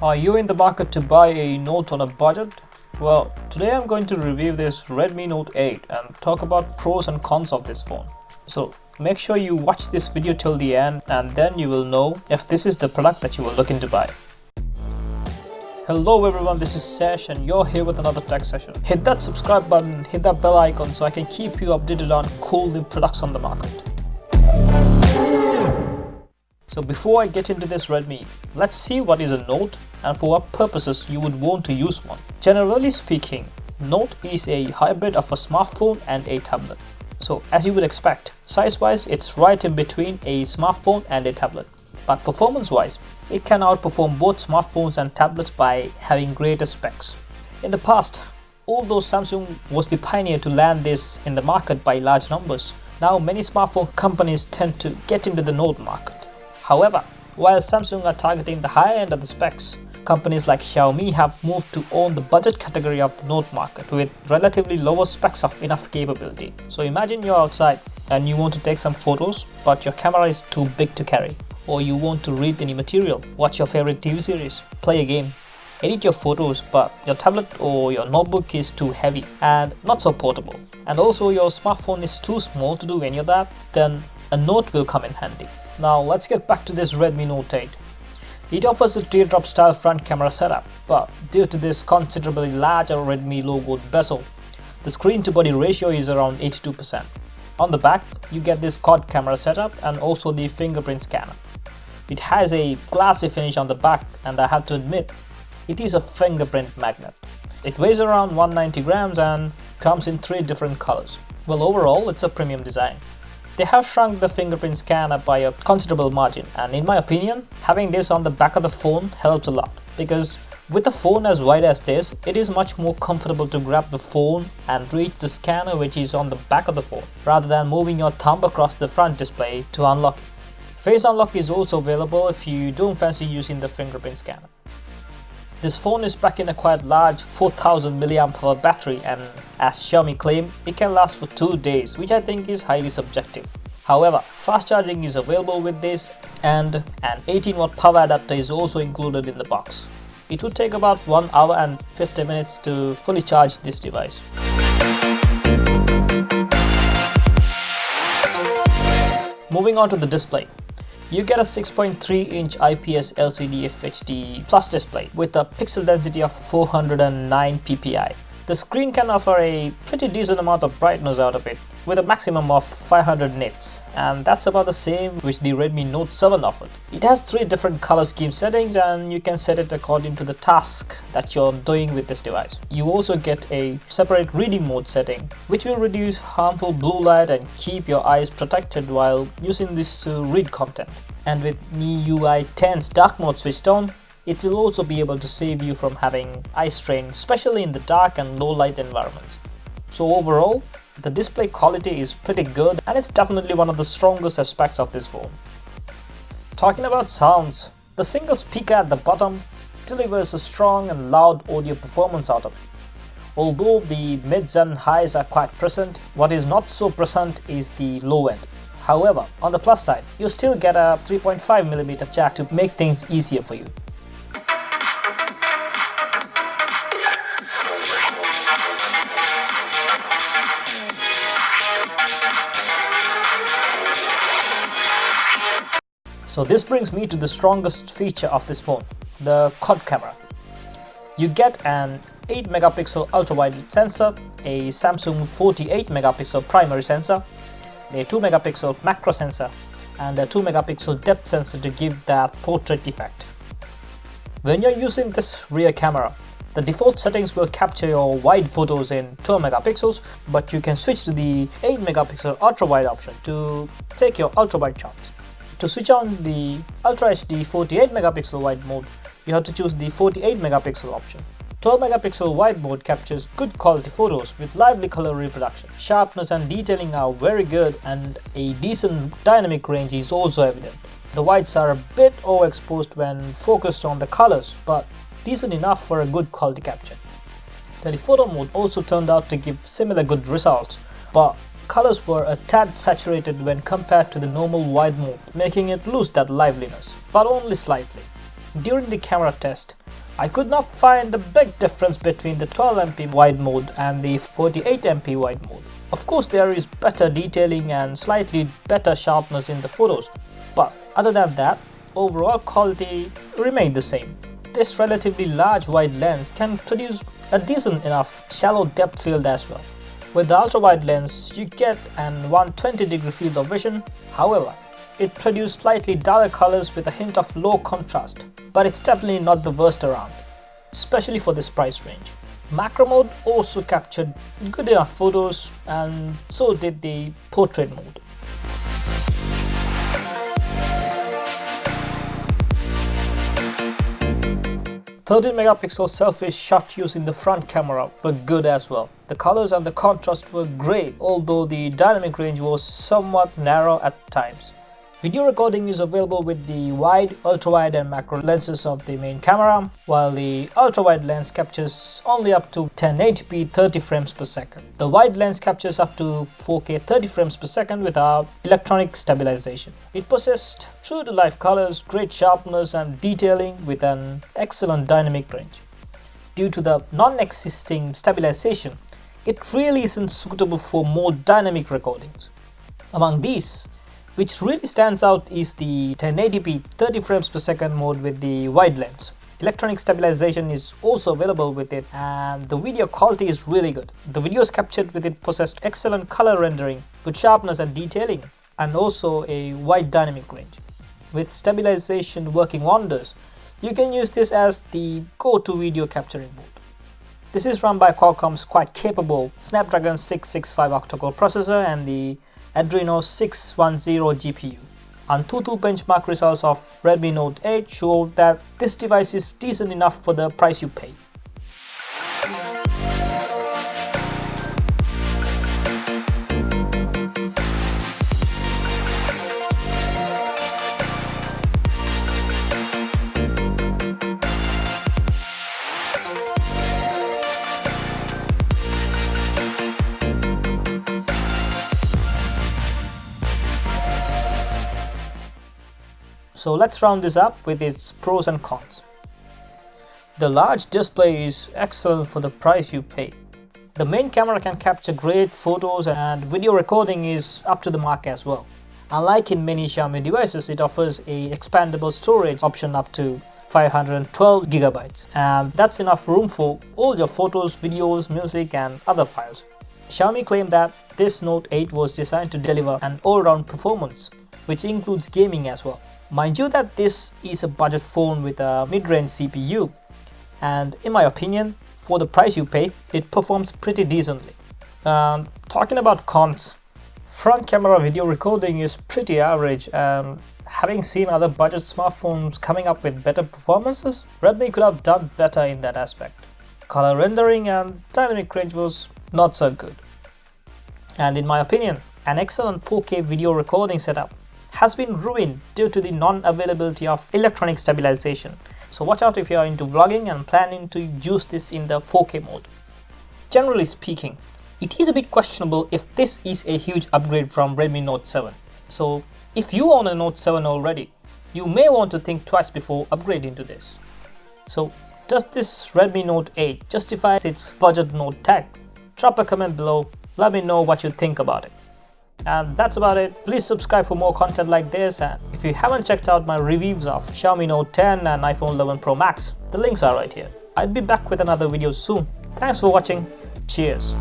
Are you in the market to buy a Note on a budget? Well, today I'm going to review this Redmi Note 8 and talk about pros and cons of this phone. So make sure you watch this video till the end and then you will know if this is the product that you were looking to buy. Hello everyone, this is Sesh and you're here with another tech session. Hit that subscribe button, hit that bell icon so I can keep you updated on cool new products on the market. So before I get into this Redmi, let's see what is a Note and for what purposes you would want to use one. Generally speaking, Note is a hybrid of a smartphone and a tablet. So as you would expect, size-wise it's right in between a smartphone and a tablet. But performance-wise, it can outperform both smartphones and tablets by having greater specs. In the past, although Samsung was the pioneer to land this in the market by large numbers, now many smartphone companies tend to get into the Note market. However, while Samsung are targeting the higher end of the specs, companies like Xiaomi have moved to own the budget category of the Note market with relatively lower specs of enough capability. So imagine you're outside and you want to take some photos, but your camera is too big to carry. Or you want to read any material, watch your favorite TV series, play a game, edit your photos, but your tablet or your notebook is too heavy and not so portable. And also your smartphone is too small to do any of that, then a Note will come in handy. Now let's get back to this Redmi Note 8. It offers a teardrop style front camera setup, but due to this considerably larger Redmi logoed bezel, the screen to body ratio is around 82%. On the back, you get this quad camera setup and also the fingerprint scanner. It has a glassy finish on the back and I have to admit, it is a fingerprint magnet. It weighs around 190 grams and comes in 3 different colors. Well, overall it's a premium design. They have shrunk the fingerprint scanner by a considerable margin, and in my opinion, having this on the back of the phone helps a lot, because with a phone as wide as this, it is much more comfortable to grab the phone and reach the scanner which is on the back of the phone, rather than moving your thumb across the front display to unlock it. Face unlock is also available if you don't fancy using the fingerprint scanner. This phone is packed in a quite large 4000 mAh battery, and as Xiaomi claim, it can last for 2 days, which I think is highly subjective. However, fast charging is available with this and an 18-watt power adapter is also included in the box. It would take about 1 hour and 50 minutes to fully charge this device. Moving on to the display. You get a 6.3-inch IPS LCD FHD Plus display with a pixel density of 409 ppi. The screen can offer a pretty decent amount of brightness out of it with a maximum of 500 nits, and that's about the same which the Redmi Note 7 offered. It has 3 different color scheme settings and you can set it according to the task that you're doing with this device. You also get a separate reading mode setting which will reduce harmful blue light and keep your eyes protected while using this to read content. And with MIUI 10's dark mode switched on, it will also be able to save you from having eye strain, especially in the dark and low light environments. So overall, the display quality is pretty good and it's definitely one of the strongest aspects of this phone. Talking about sounds, the single speaker at the bottom delivers a strong and loud audio performance out of it. Although the mids and highs are quite present, what is not so present is the low end. However, on the plus side, you still get a 3.5mm jack to make things easier for you. So this brings me to the strongest feature of this phone, the quad camera. You get an 8 megapixel ultra-wide sensor, a Samsung 48 megapixel primary sensor, a 2 megapixel macro sensor, and a 2 megapixel depth sensor to give that portrait effect. When you're using this rear camera, the default settings will capture your wide photos in 12 megapixels, but you can switch to the 8 megapixel ultra-wide option to take your ultra-wide shots. To switch on the Ultra HD 48 megapixel wide mode, you have to choose the 48 megapixel option. 12 megapixel wide mode captures good quality photos with lively color reproduction. Sharpness and detailing are very good and a decent dynamic range is also evident. The whites are a bit overexposed when focused on the colors, but decent enough for a good quality capture. Telephoto mode also turned out to give similar good results, but colors were a tad saturated when compared to the normal wide mode, making it lose that liveliness, but only slightly. during the camera test, I could not find the big difference between the 12MP wide mode and the 48MP wide mode. Of course, there is better detailing and slightly better sharpness in the photos, but other than that, overall quality remained the same. This relatively large wide lens can produce a decent enough shallow depth field as well. With the ultra-wide lens, you get an 120-degree field of vision. However, it produced slightly duller colors with a hint of low contrast, but it's definitely not the worst around, especially for this price range. Macro mode also captured good enough photos, and so did the portrait mode. 13-megapixel selfie shot using the front camera were good as well. The colors and the contrast were great, although the dynamic range was somewhat narrow at times. Video recording is available with the wide, ultra-wide and macro lenses of the main camera, while the ultra-wide lens captures only up to 1080p 30 frames per second. The wide lens captures up to 4K 30 frames per second without electronic stabilization. It possessed true-to-life colors, great sharpness and detailing with an excellent dynamic range. Due to the non-existing stabilization, it really isn't suitable for more dynamic recordings. Among these, which really stands out is the 1080p 30 frames per second mode with the wide lens. Electronic stabilization is also available with it, and the video quality is really good. The videos captured with it possessed excellent color rendering, good sharpness and detailing, and also a wide dynamic range. With stabilization working wonders, you can use this as the go-to video capturing mode. This is run by Qualcomm's quite capable Snapdragon 665 octa-core processor and the Adreno 610 GPU. AnTuTu benchmark results of Redmi Note 8 show that this device is decent enough for the price you pay. So let's round this up with its pros and cons. The large display is excellent for the price you pay. The main camera can capture great photos and video recording is up to the mark as well. Unlike in many Xiaomi devices, it offers a expandable storage option up to 512 GB, and that's enough room for all your photos, videos, music and other files. Xiaomi claimed that this Note 8 was designed to deliver an all-round performance, which includes gaming as well. Mind you that this is a budget phone with a mid-range CPU, and in my opinion, for the price you pay, it performs pretty decently. Talking about cons, front camera video recording is pretty average, and having seen other budget smartphones coming up with better performances, Redmi could have done better in that aspect. Color rendering and dynamic range was not so good. And in my opinion, an excellent 4K video recording setup has been ruined due to the non-availability of electronic stabilization. So watch out if you are into vlogging and planning to use this in the 4K mode. Generally speaking, it is a bit questionable if this is a huge upgrade from Redmi Note 7. So if you own a Note 7 already, you may want to think twice before upgrading to this. So does this Redmi Note 8 justify its budget Note tag? Drop a comment below, let me know what you think about it. And that's about it. Please subscribe for more content like this, and if you haven't checked out my reviews of Xiaomi Note 10 and iPhone 11 Pro Max, the links are right here. I'll be back with another video soon. Thanks for watching. Cheers.